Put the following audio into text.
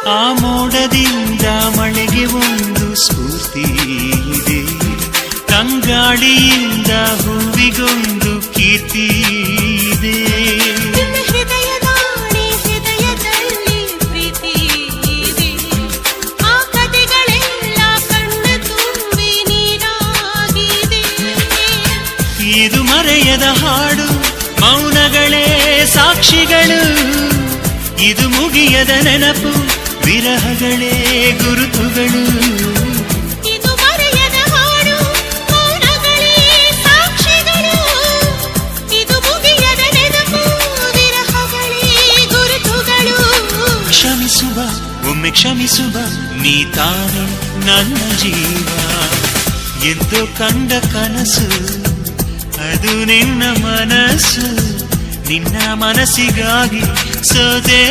ಆ ಮೋಡದಿಂದ ಮಳೆಗೆ ಒಂದು ಸ್ಫೂರ್ತಿ ಇದೆ, ತಂಗಾಳಿಯಿಂದ ಹೂವಿಗೊಂದು ಕೀರ್ತಿ ಇದೆ. ಹೃದಯದಲ್ಲಿ ಪ್ರೀತಿ ಇದೆ, ಆ ಕಥೆಗಳೆಲ್ಲ ಕಣ್ಣ ತುಂಬಿ ನೀರಾಗಿದೆ. ಇದು ಮರೆಯದ ಹಾಡು, ಮೌನಗಳೇ ಸಾಕ್ಷಿಗಳು. ಇದು ಮುಗಿಯದ ನೆನಪು, ವಿರಹಗಳೇ ಗುರುತುಗಳು. ಇದು ಮರೆಯದ ಹಾಡು, ಮೌನಗಳೇ ಸಾಕ್ಷಿಗಳು. ಇದು ಮುಗಿಯದ ನೆನಪು, ವಿರಹಗಳೇ ಗುರುತುಗಳು. ಕ್ಷಮಿಸುವ, ಒಮ್ಮೆ ಕ್ಷಮಿಸುವ, ನೀ ತಾನೇ ನನ್ನ ಜೀವ. ಎಂದು ಕಂಡ ಕನಸು ಅದು ನಿನ್ನ ಮನಸ್ಸು, ನಿನ್ನ ಮನಸ್ಸಿಗಾಗಿ ಸೋದೆ.